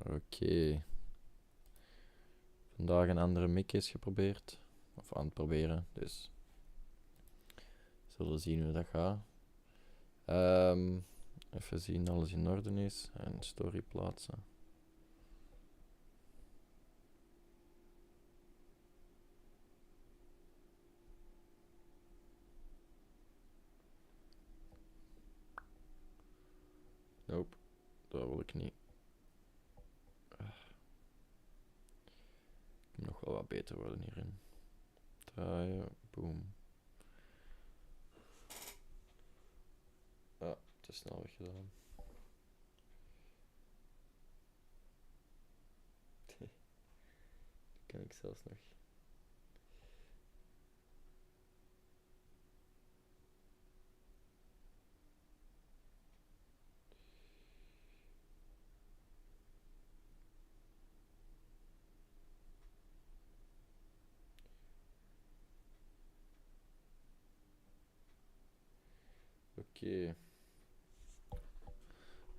Oké. Vandaag een andere mic is geprobeerd. Of aan het proberen, dus zullen zien hoe dat gaat. Even zien alles in orde is en story plaatsen. Nope, dat wil ik niet. Ik moet nog wel wat beter worden hierin. Draaien, boom. Ah, te snel weggedaan. Kan ik zelfs nog. Oké.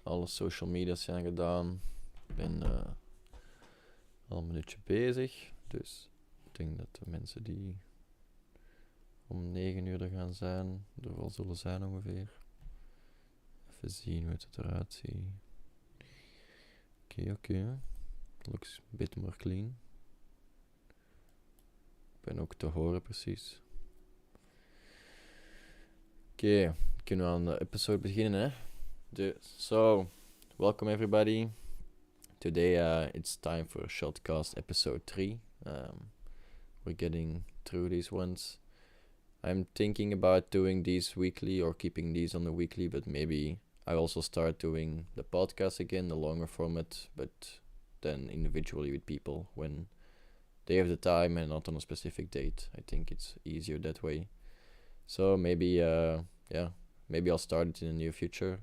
Alle social media zijn gedaan. Ik ben al een minuutje bezig. Dus ik denk dat de mensen die om 9 uur er gaan zijn, er wel zullen zijn ongeveer. Even zien hoe het eruit ziet. Oké. Looks a bit more clean. Ik ben ook te horen precies. Oké, kunnen we aan de episode beginnen, hè? So, welcome everybody. Today it's time for Shodcast episode 3. We're getting through these ones. I'm thinking about doing these weekly or keeping these on the weekly, but maybe I also start doing the podcast again, the longer format, but then individually with people when they have the time and not on a specific date. I think it's easier that way. So maybe I'll start it in the near future.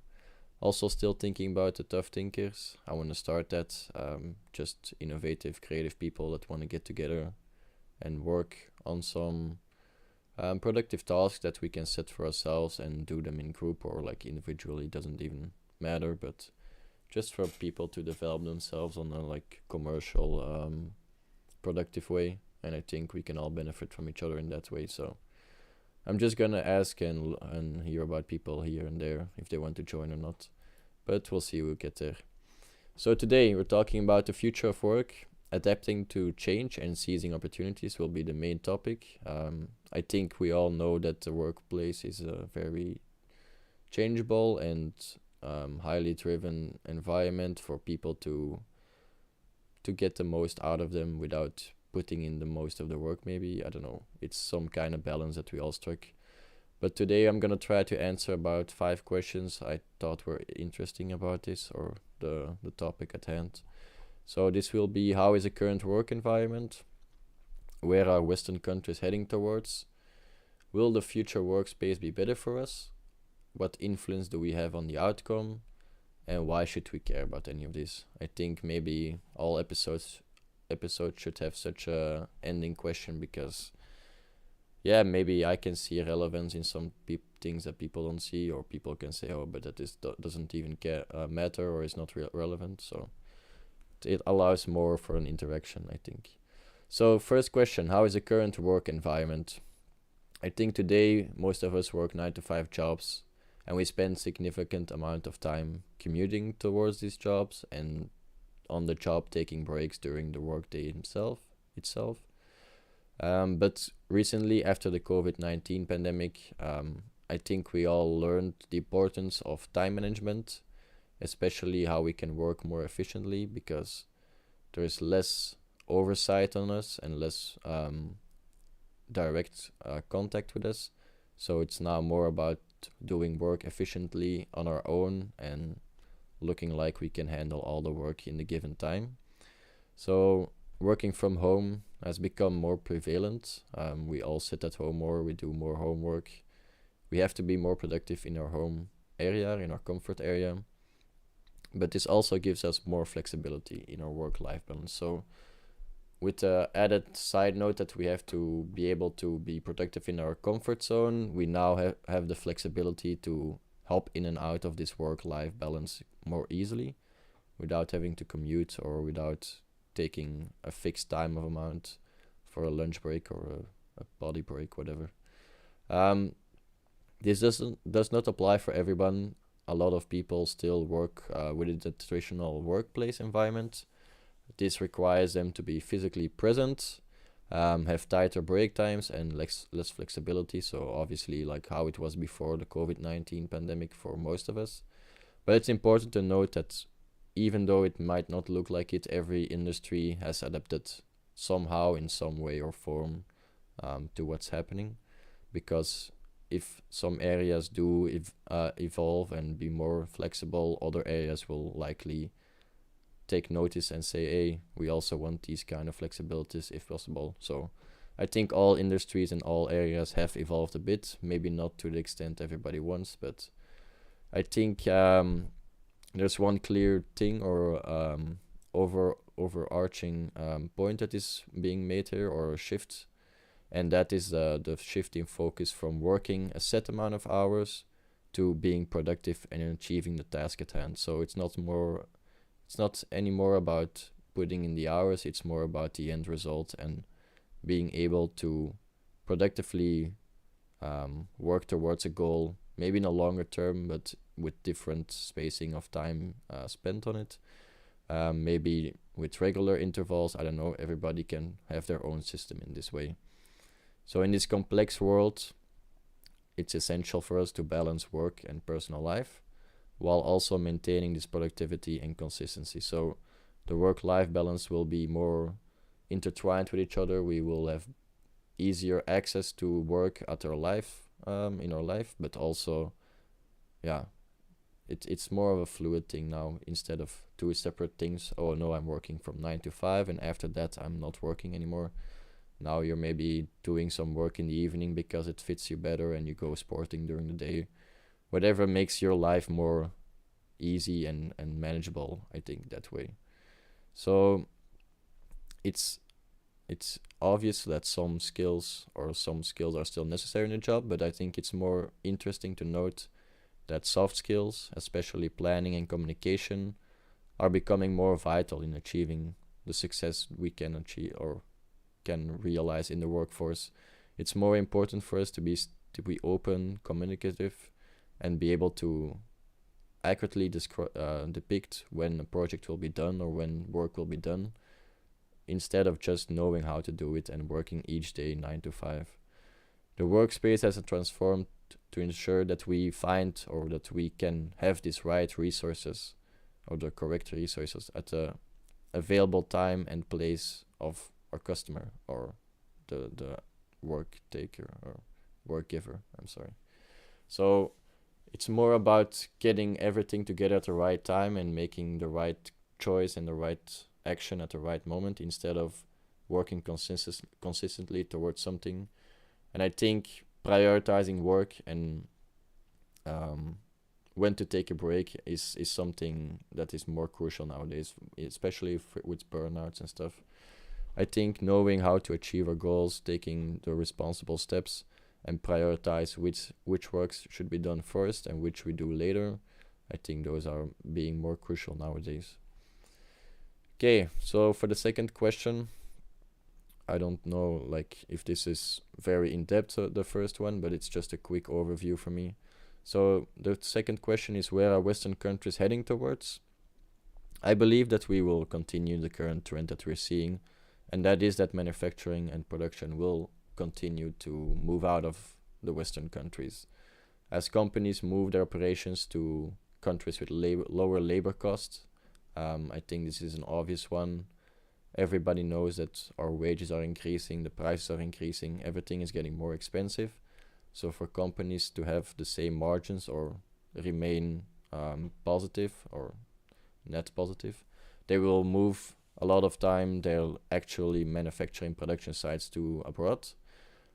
Also still thinking about the Tough Thinkers. I want to start that. Just innovative, creative people that want to get together and work on some productive tasks that we can set for ourselves and do them in group or like individually, doesn't even matter, but just for people to develop themselves on a like commercial productive way, and I think we can all benefit from each other in that way. So I'm just gonna ask and hear about people here and there if they want to join or not, but we'll see, we'll get there. So today we're talking about the future of work. Adapting to change and seizing opportunities will be the main topic. I think we all know that the workplace is a very changeable and highly driven environment for people to get the most out of them without putting in the most of the work, maybe. I don't know. It's some kind of balance that we all struck. But today I'm gonna try to answer about 5 questions I thought were interesting about this or the topic at hand. So this will be: how is the current work environment? Where are Western countries heading towards? Will the future workspace be better for us? What influence do we have on the outcome? And why should we care about any of this? I think maybe all episodes should have such a ending question, because maybe I can see relevance in some things that people don't see, or people can say, oh, but that doesn't even matter or is not relevant. So it allows more for an interaction, I think. So first question: how is the current work environment? I think today most of us work 9-to-5 jobs, and we spend significant amount of time commuting towards these jobs and on the job taking breaks during the workday itself. But recently, after the COVID-19 pandemic, I think we all learned the importance of time management, especially how we can work more efficiently, because there is less oversight on us and less direct contact with us. So it's now more about doing work efficiently on our own and looking like we can handle all the work in the given time. So working from home has become more prevalent. We all sit at home more, we do more homework. We have to be more productive in our home area, in our comfort area. But this also gives us more flexibility in our work-life balance. So with the added side note that we have to be able to be productive in our comfort zone, we now have the flexibility to hop in and out of this work-life balance more easily. without having to commute or without taking a fixed time of amount for a lunch break or a body break, whatever. Um, this does not apply for everyone. A lot of people still work within the traditional workplace environment. This requires them to be physically present, have tighter break times and less flexibility. So obviously, like how it was before the COVID-19 pandemic for most of us. But it's important to note that even though it might not look like it, every industry has adapted somehow in some way or form to what's happening. Because if some areas do evolve and be more flexible, other areas will likely take notice and say, hey, we also want these kind of flexibilities if possible. So I think all industries and all areas have evolved a bit, maybe not to the extent everybody wants, but I think there's one clear thing or overarching point that is being made here, or a shift, and that is the shift in focus from working a set amount of hours to being productive and achieving the task at hand. So it's not anymore about putting in the hours, it's more about the end result and being able to productively work towards a goal, maybe in a longer term, but with different spacing of time spent on it. Maybe with regular intervals, I don't know, everybody can have their own system in this way. So in this complex world, it's essential for us to balance work and personal life while also maintaining this productivity and consistency. So the work-life balance will be more intertwined with each other. We will have easier access to work at our life, in our life, but also, yeah, it's more of a fluid thing now instead of two separate things. Oh no, I'm working from 9 to 5 and after that I'm not working anymore. Now you're maybe doing some work in the evening because it fits you better and you go sporting during the day. Whatever makes your life more easy and manageable, I think, that way. So it's obvious that some skills are still necessary in a job, but I think it's more interesting to note that soft skills, especially planning and communication, are becoming more vital in achieving the success we can achieve or can realize in the workforce. It's more important for us to be open, communicative, and be able to accurately depict when a project will be done or when work will be done, instead of just knowing how to do it and working each day 9 to 5. The workspace has transformed to ensure that we find or that we can have these right resources or the correct resources at the available time and place of our customer or the work taker or work giver. I'm sorry. So it's more about getting everything together at the right time and making the right choice and the right action at the right moment instead of working consistently towards something. And I think prioritizing work and when to take a break is something that is more crucial nowadays, especially with burnouts and stuff. I think knowing how to achieve our goals, taking the responsible steps, and prioritize which works should be done first and which we do later, I think those are being more crucial nowadays. Okay, so for the second question, I don't know if this is very in-depth, the first one, but it's just a quick overview for me. So the second question is, where are Western countries heading towards? I believe that we will continue the current trend that we're seeing, and that is that manufacturing and production will continue to move out of the Western countries. As companies move their operations to countries with lower labor costs, I think this is an obvious one. Everybody knows that our wages are increasing, the prices are increasing, everything is getting more expensive. So for companies to have the same margins or remain positive or net positive, they will move a lot of time their actually manufacturing production sites to abroad.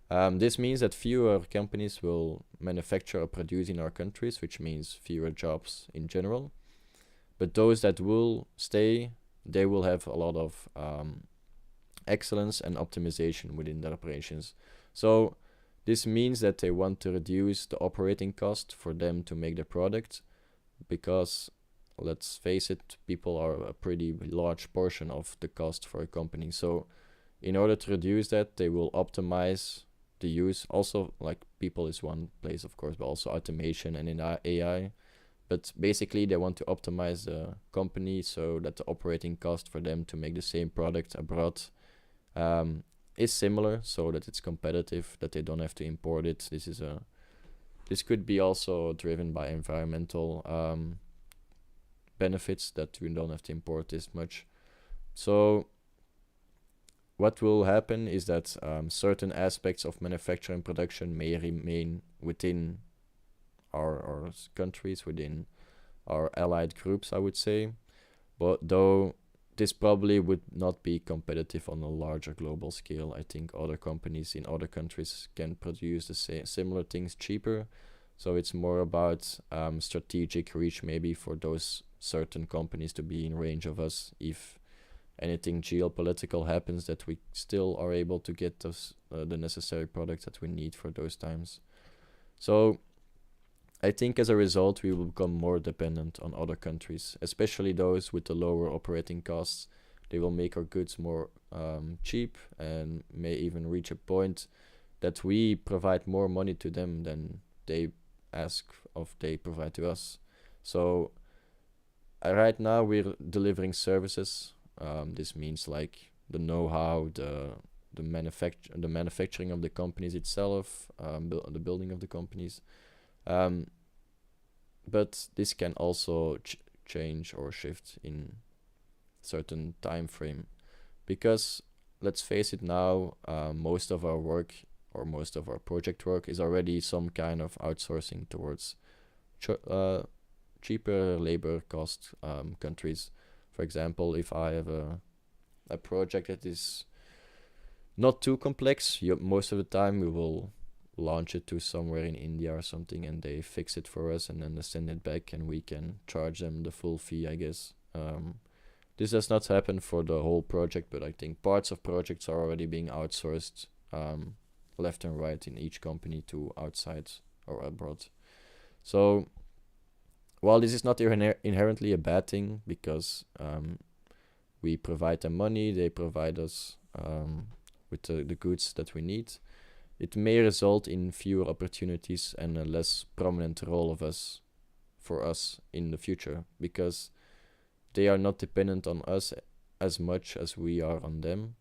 This means that fewer companies will manufacture or produce in our countries, which means fewer jobs in general. But those that will stay, they will have a lot of excellence and optimization within their operations. So this means that they want to reduce the operating cost for them to make the product, because let's face it, people are a pretty large portion of the cost for a company. So in order to reduce that, they will optimize the use. Also, like, people is one place, of course, but also automation and in AI. But basically, they want to optimize the company so that the operating cost for them to make the same product abroad is similar, so that it's competitive, that they don't have to import it. This could be also driven by environmental benefits, that we don't have to import this much. So what will happen is that certain aspects of manufacturing production may remain within our countries, within our allied groups, I would say. But though this probably would not be competitive on a larger global scale. I think other companies in other countries can produce the similar things cheaper. So it's more about strategic reach, maybe, for those certain companies to be in range of us if anything geopolitical happens, that we still are able to get those the necessary products that we need for those times. So I think as a result we will become more dependent on other countries, especially those with the lower operating costs. They will make our goods more cheap, and may even reach a point that we provide more money to them than they they provide to us. So right now we're delivering services. This means like the know-how, the manufacturing of the companies itself, the building of the companies. But this can also change or shift in certain time frame, because let's face it now, most of our work or most of our project work is already some kind of outsourcing towards cheaper labor cost countries. For example, if I have a project that is not too complex, most of the time we will launch it to somewhere in India or something, and they fix it for us, and then they send it back, and we can charge them the full fee, I guess. This does not happen for the whole project, but I think parts of projects are already being outsourced left and right in each company to outside or abroad. So while this is not inherently a bad thing, because we provide them money, they provide us with the goods that we need, it may result in fewer opportunities and a less prominent role for us in the future, because they are not dependent on us as much as we are on them,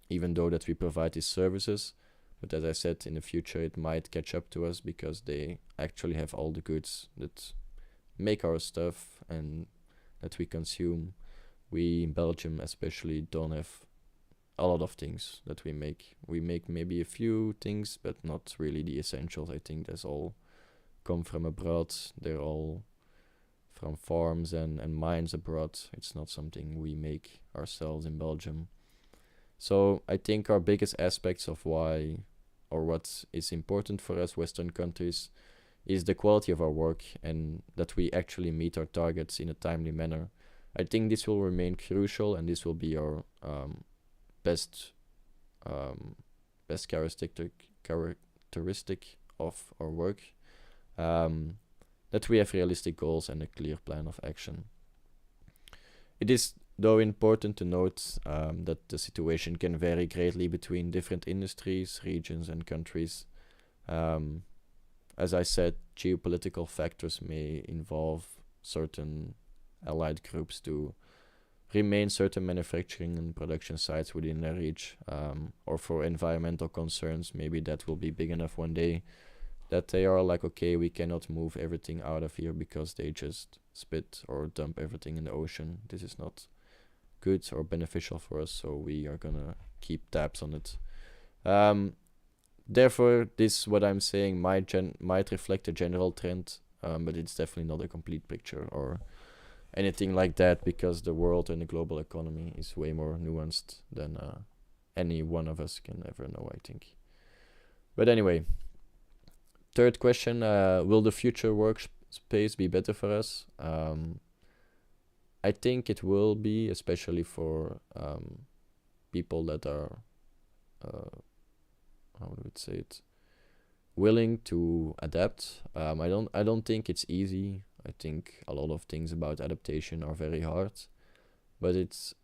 even though that we provide these services. But as I said, in the future it might catch up to us, because they actually have all the goods that make our stuff and that we consume. We in Belgium especially don't have a lot of things that we make. We make maybe a few things, but not really the essentials. I think that's all come from abroad. They're all from farms and mines abroad. It's not something we make ourselves in Belgium. So I think our biggest aspects of why, or what is important for us Western countries, is the quality of our work, and that we actually meet our targets in a timely manner. I think this will remain crucial, and this will be our best characteristic of our work, that we have realistic goals and a clear plan of action. It is though important to note that the situation can vary greatly between different industries, regions and countries. As I said, geopolitical factors may involve certain allied groups to remain certain manufacturing and production sites within their reach, or for environmental concerns, maybe that will be big enough one day that they are like, okay, we cannot move everything out of here because they just spit or dump everything in the ocean. This is not good or beneficial for us, so we are gonna keep tabs on it. Therefore, this, what I'm saying, might reflect a general trend, but it's definitely not a complete picture or anything like that, because the world and the global economy is way more nuanced than any one of us can ever know, I think. But anyway, third question, will the future workspace be better for us? I think it will be, especially for people that are, how would I say it, willing to adapt. I don't think it's easy. I think a lot of things about adaptation are very hard, but it's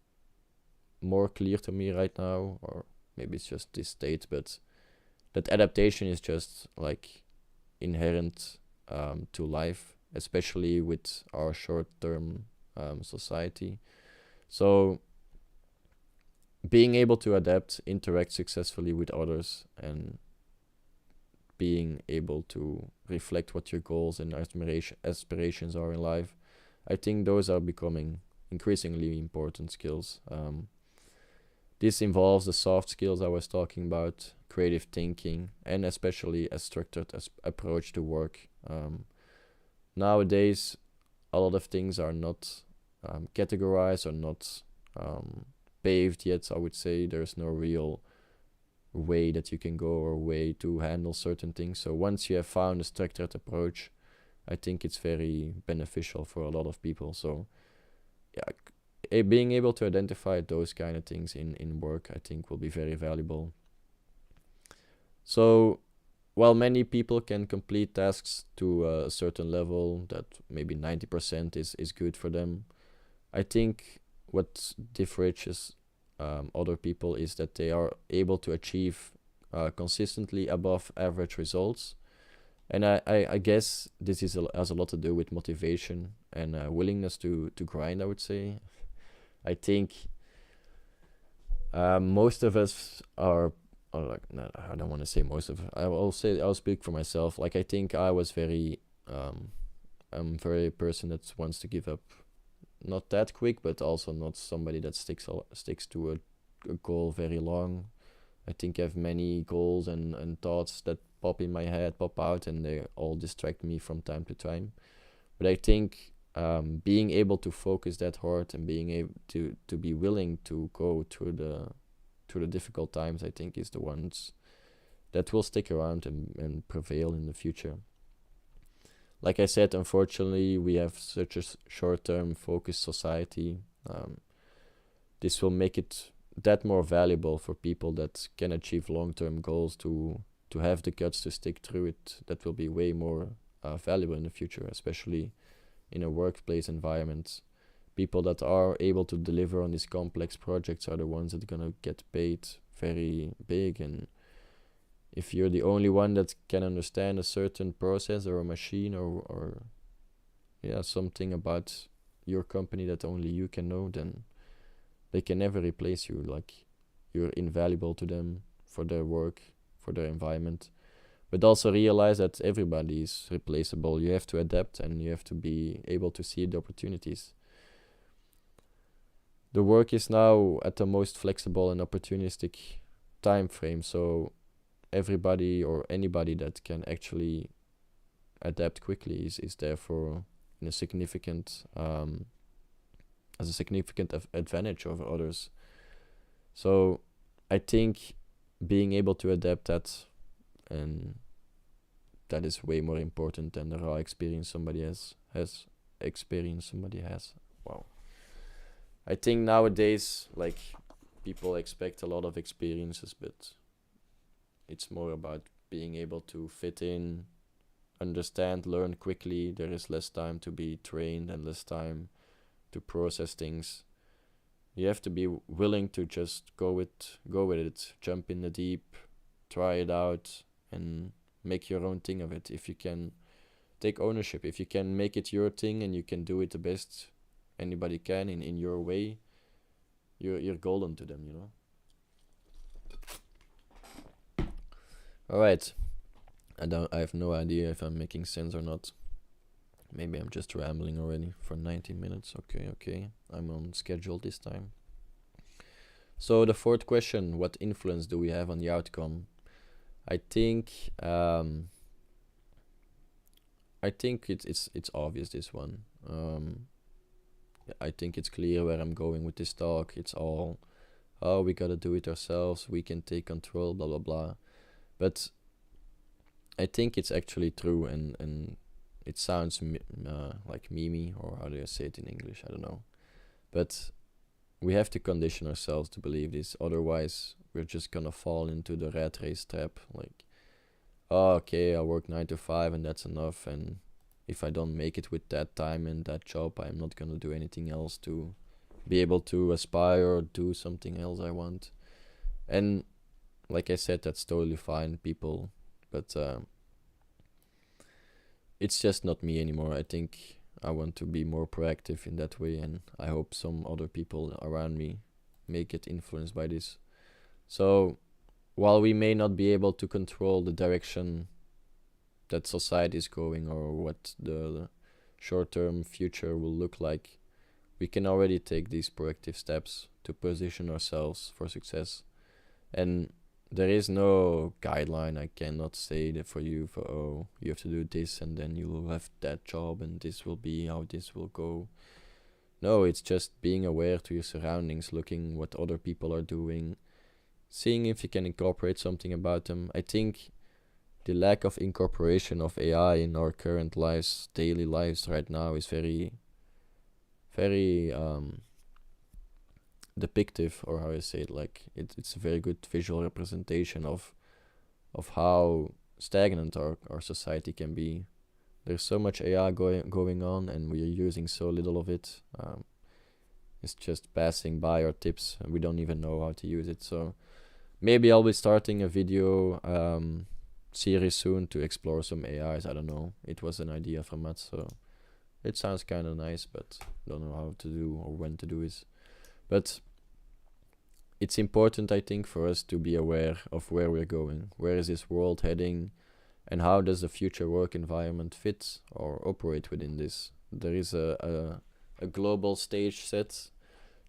more clear to me right now, or maybe it's just this state, but that adaptation is just like inherent to life, especially with our short-term society. So being able to adapt, interact successfully with others, and being able to reflect what your goals and aspirations are in life, I think those are becoming increasingly important skills. This involves the soft skills I was talking about, creative thinking, and especially a structured approach to work. Nowadays, a lot of things are not categorized or not paved yet. I would say there's no real way that you can go or way to handle certain things. So once you have found a structured approach, I think it's very beneficial for a lot of people. So yeah, being able to identify those kind of things in work, I think will be very valuable. So while many people can complete tasks to a certain level, that maybe 90% is good for them, I think what differentiates other people is that they are able to achieve consistently above average results. And I guess this has a lot to do with motivation and willingness to grind, I would say. I think most of us are like, no, I don't want to say most of us. I'll speak for myself. Like, I think I was very I'm very person that wants to give up not that quick, but also not somebody that sticks to a goal very long. I think I have many goals and thoughts that pop in my head, pop out, and they all distract me from time to time. But I think being able to focus that hard and being able to be willing to go through the difficult times, I think is the ones that will stick around and prevail in the future. Like I said, unfortunately, we have such a short-term focused society. This will make it that more valuable for people that can achieve long-term goals to have the guts to stick through it. That will be way more valuable in the future, especially in a workplace environment. People that are able to deliver on these complex projects are the ones that are gonna get paid very big. And if you're the only one that can understand a certain process or a machine or something about your company that only you can know, then they can never replace you. Like, you're invaluable to them for their work, for their environment. But also realize that everybody is replaceable. You have to adapt and you have to be able to see the opportunities. The work is now at the most flexible and opportunistic time frame, so everybody or anybody that can actually adapt quickly is therefore in a significant as a significant advantage over others. So I think being able to adapt that, and that is way more important than the raw experience somebody has experience somebody has. Wow. I think nowadays, like, people expect a lot of experiences, but it's more about being able to fit in, understand, learn quickly. There is less time to be trained and less time to process things. You have to be willing to just go with it, jump in the deep, try it out, and make your own thing of it. If you can take ownership, if you can make it your thing and you can do it the best anybody can in your way, you're golden to them, you know. Alright. I have no idea if I'm making sense or not. Maybe I'm just rambling already for 90 minutes. Okay. I'm on schedule this time. So the fourth question, what influence do we have on the outcome? I think it's obvious, this one. I think it's clear where I'm going with this talk. It's all, oh, we gotta do it ourselves, we can take control, blah blah blah. But I think it's actually true, and it sounds like memey, or how do you say it in English? I don't know. But we have to condition ourselves to believe this, otherwise we're just gonna fall into the rat race trap. Like, oh, okay, I work 9 to 5 and that's enough, and if I don't make it with that time and that job, I'm not gonna do anything else to be able to aspire or do something else I want. And like I said, that's totally fine, people. But it's just not me anymore. I think I want to be more proactive in that way, and I hope some other people around me may get influenced by this. So, while we may not be able to control the direction that society is going or what the short-term future will look like, we can already take these proactive steps to position ourselves for success. And there is no guideline. I cannot say that for you, you have to do this and then you will have that job and this will be how this will go. No, it's just being aware to your surroundings, looking what other people are doing, seeing if you can incorporate something about them. I think the lack of incorporation of AI in our current lives, daily lives right now, is very, very depictive, or how I say it, like it's a very good visual representation of how stagnant our society can be. There's so much AI going on, and we are using so little of it. It's just passing by our tips, and we don't even know how to use it. So maybe I'll be starting a video series soon to explore some AIs. I don't know. It was an idea from Matt, so it sounds kind of nice, but don't know how to do or when to do it. But it's important, I think, for us to be aware of where we're going. Where is this world heading? And how does the future work environment fit or operate within this? There is a global stage set.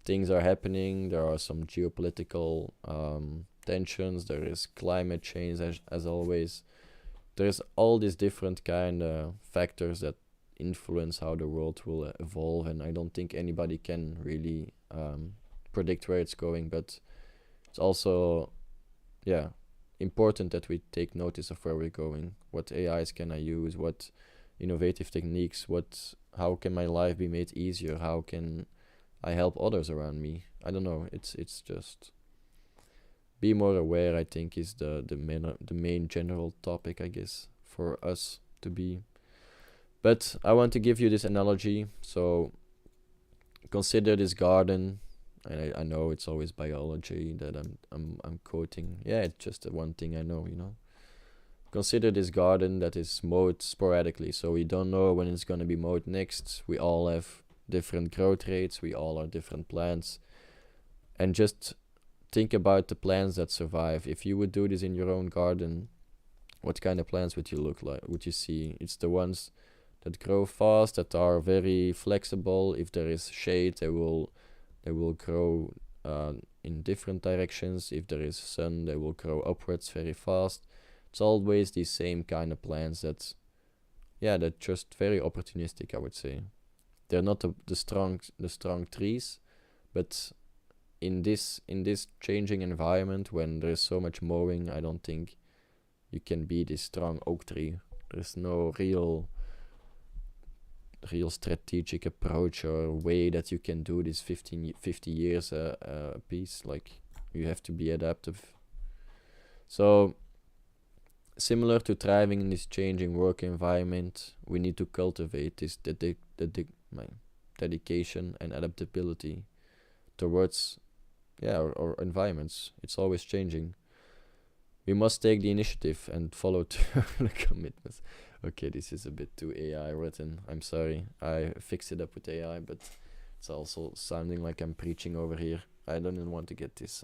Things are happening. There are some geopolitical tensions. There is climate change, as always. There's all these different kind of factors that influence how the world will evolve, and I don't think anybody can really predict where it's going, but it's also important that we take notice of where we're going. What AIs can I use? What innovative techniques? How can my life be made easier? How can I help others around me? I don't know. It's just be more aware, I think, is the main general topic, I guess, for us to be. But I want to give you this analogy. So consider this garden, and I know it's always biology that I'm quoting. Yeah, it's just the one thing I know, you know. Consider this garden that is mowed sporadically, so we don't know when it's gonna be mowed next. We all have different growth rates. We all are different plants, and just think about the plants that survive. If you would do this in your own garden, what kind of plants would you look like? Would you see? It's the ones that grow fast, that are very flexible. If there is shade, they will grow in different directions. If there is sun, they will grow upwards very fast. It's always the same kind of plants that just very opportunistic, I would say. They're not the strong trees, but in this changing environment, when there is so much mowing, I don't think you can be this strong oak tree. There's no real strategic approach or way that you can do this 50 years a piece. Like, you have to be adaptive. So similar to thriving in this changing work environment, we need to cultivate this dedication and adaptability towards our environments. It's always changing. We must take the initiative and follow through the commitments. Okay, this is a bit too AI written. I'm sorry. I fixed it up with AI, but it's also sounding like I'm preaching over here. I don't even want to get this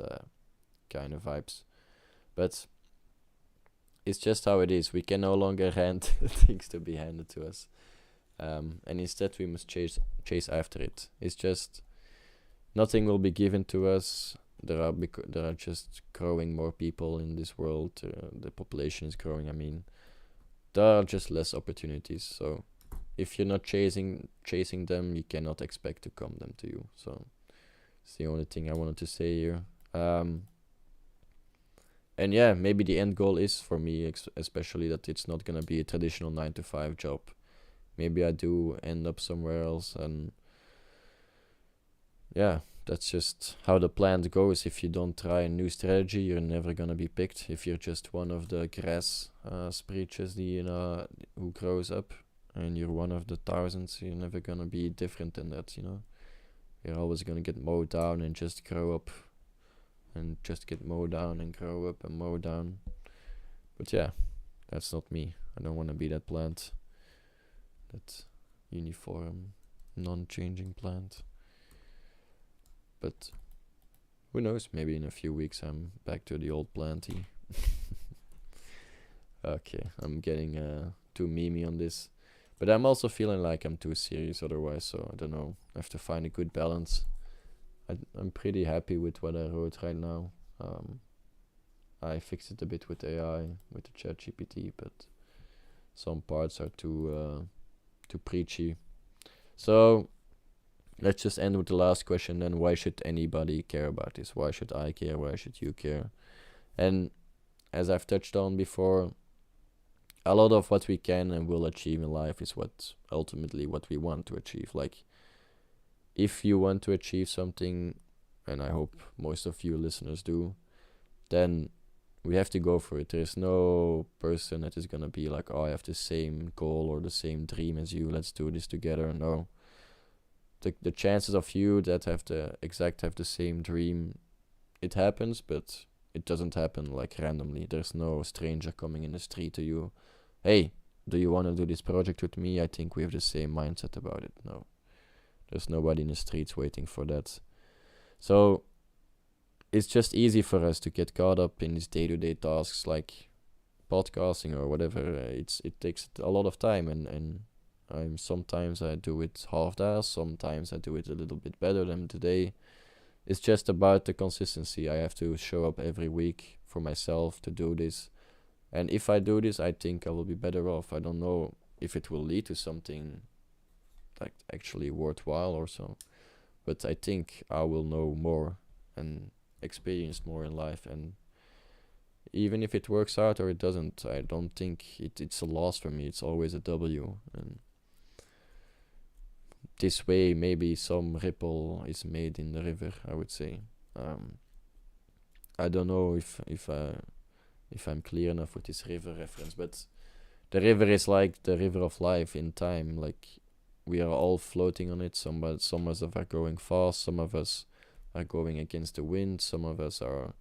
kind of vibes. But it's just how it is. We can no longer hand things to be handed to us. And instead we must chase after it. It's just nothing will be given to us. There are just growing more people in this world. The population is growing. I mean, there are just less opportunities. So if you're not chasing them, you cannot expect to come them to you. So it's the only thing I wanted to say here. And yeah, maybe the end goal is for me, especially, that it's not gonna be a traditional 9-to-5 job. Maybe I do end up somewhere else, and yeah, that's just how the plan goes. If you don't try a new strategy, you're never gonna be picked. If you're just one of the grass spreaders who grows up, and you're one of the thousands, you're never gonna be different than that, you know. You're always gonna get mowed down and just grow up, and just get mowed down and grow up and mow down. But yeah, that's not me. I don't want to be that plant, that uniform, non-changing plant. But who knows? Maybe in a few weeks I'm back to the old planty. Okay, I'm getting too memey on this, but I'm also feeling like I'm too serious otherwise. So I don't know. I have to find a good balance. I'm pretty happy with what I wrote right now. I fixed it a bit with AI, with the ChatGPT, but some parts are too preachy. So let's just end with the last question then. Why should anybody care about this? Why should I care? Why should you care? And as I've touched on before, a lot of what we can and will achieve in life is ultimately what we want to achieve. Like, if you want to achieve something, and I hope most of you listeners do, then we have to go for it. There's no person that is gonna be like, oh, I have the same goal or the same dream as you, let's do this together. No. The chances of you that have the same dream, it happens, but it doesn't happen like randomly. There's no stranger coming in the street to you, hey, do you want to do this project with me? I think we have the same mindset about it. No. There's nobody in the streets waiting for that. So it's just easy for us to get caught up in these day-to-day tasks like podcasting or whatever. It takes a lot of time, and sometimes I do it half-assed, sometimes I do it a little bit better than today. It's just about the consistency. I have to show up every week for myself to do this. And if I do this, I think I will be better off. I don't know if it will lead to something like actually worthwhile or so, but I think I will know more and experience more in life. And even if it works out or it doesn't, I don't think it's a loss for me. It's always a W. And this way, maybe some ripple is made in the river, I would say. I don't know if I'm clear enough with this river reference, but the river is like the river of life in time. Like, we are all floating on it. Some of us are going fast, some of us are going against the wind, some of us are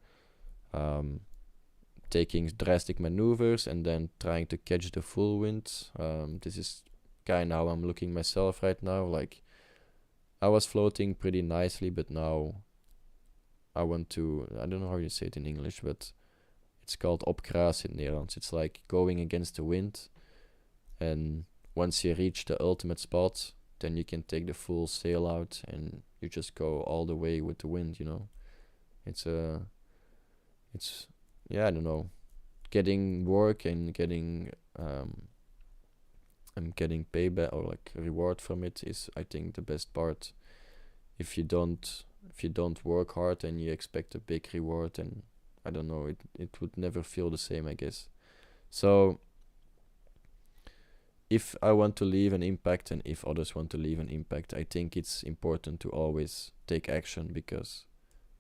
taking drastic maneuvers and then trying to catch the full wind. This is kind of how I'm looking myself right now. Like, I was floating pretty nicely, but now I want to, I don't know how you say it in English, but it's called opgraas in Nederlands. It's like going against the wind, and once you reach the ultimate spot, then you can take the full sail out and you just go all the way with the wind, you know. It's I don't know, getting work and getting payback or like reward from it is, I think, the best part. If you don't work hard and you expect a big reward, and I don't know, it would never feel the same, I guess. So if I want to leave an impact and if others want to leave an impact, I think it's important to always take action, because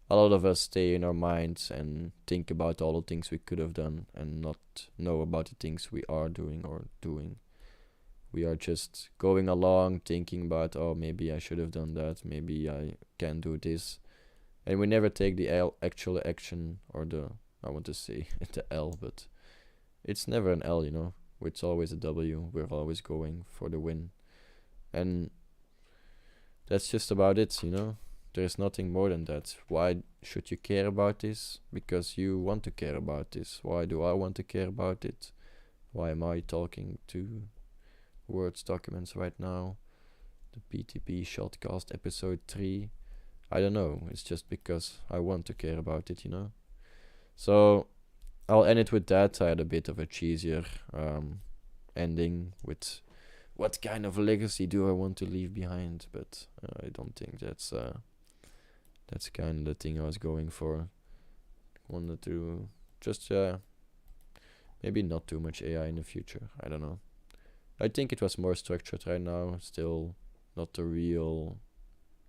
a lot of us stay in our minds and think about all the things we could have done and not know about the things we are doing or doing. We are just going along thinking about, oh, maybe I should have done that, maybe I can do this. And we never take the actual action, or I want to say the L, but it's never an L, you know. It's always a W. We're always going for the win. And that's just about it, you know. There's nothing more than that. Why should you care about this? Because you want to care about this. Why do I want to care about it? Why am I talking to Word documents right now? The BTB Shodcast episode 3. I don't know. It's just because I want to care about it, you know. So I'll end it with that. I had a bit of a cheesier ending with what kind of legacy do I want to leave behind, but I don't think that's kind of the thing I was going for. Wanted to just maybe not too much AI in the future. I don't know. I think it was more structured right now. Still not the real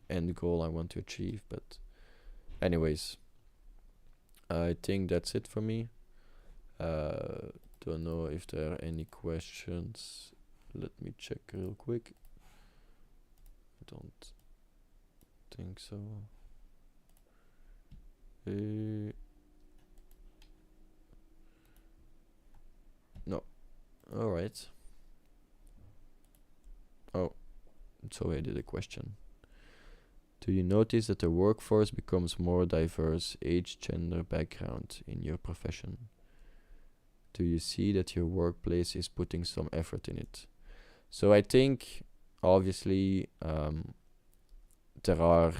end goal I want to achieve, but anyways, I think that's it for me. Don't know if there are any questions. Let me check real quick. I don't think so. No. Alright. Oh, so I did a question. Do you notice that the workforce becomes more diverse, age, gender, background in your profession? Do you see that your workplace is putting some effort in it? So I think, obviously, there are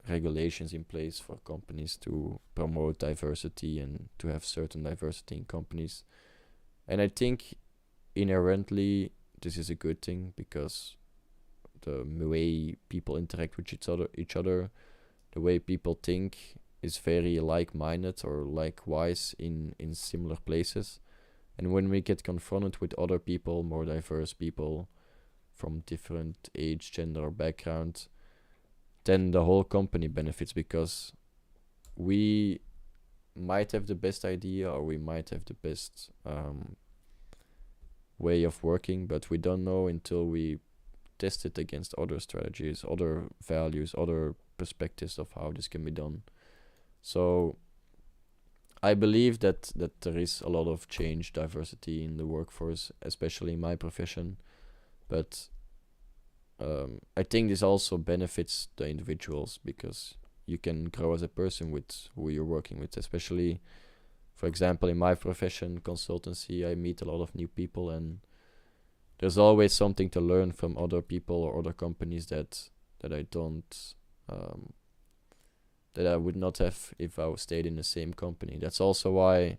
regulations in place for companies to promote diversity and to have certain diversity in companies. And I think inherently this is a good thing, because the way people interact with each other, the way people think is very like-minded or likewise in similar places. And when we get confronted with other people, more diverse people from different age, gender, or background, then the whole company benefits, because we might have the best idea or we might have the best way of working, but we don't know until we test it against other strategies, other values, other perspectives of how this can be done. So I believe that there is a lot of change, diversity in the workforce, especially in my profession. But I think this also benefits the individuals, because you can grow as a person with who you're working with. Especially, for example, in my profession, consultancy, I meet a lot of new people, and there's always something to learn from other people or other companies that I don't that I would not have if I stayed in the same company. That's also why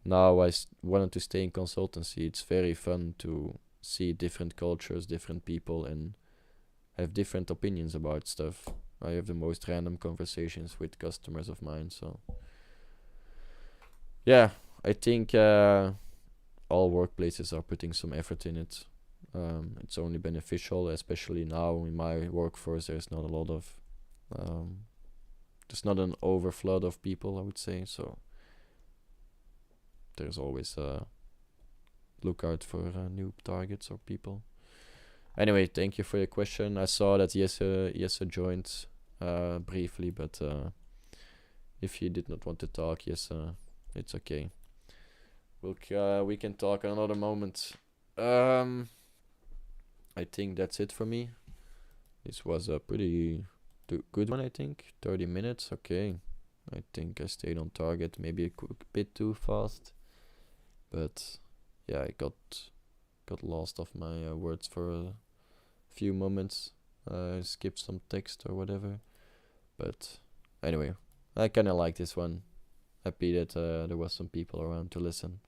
now I wanted to stay in consultancy. It's very fun to see different cultures, different people, and have different opinions about stuff. I have the most random conversations with customers of mine. So yeah, I think all workplaces are putting some effort in it. It's only beneficial, especially now in my workforce. There's not a lot of there's not an overflood of people, I would say. So there's always a lookout for new targets or people. Anyway, thank you for your question. I saw that Jesse joined briefly, but if you did not want to talk, it's okay. We can talk another moment. I think that's it for me. This was a pretty good one, I think. 30 minutes, okay. I think I stayed on target, maybe a bit too fast. But yeah, I got lost of my words for a few moments. Skipped some text or whatever. But anyway, I kind of like this one. Happy that there was some people around to listen.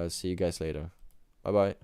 See you guys later. Bye bye.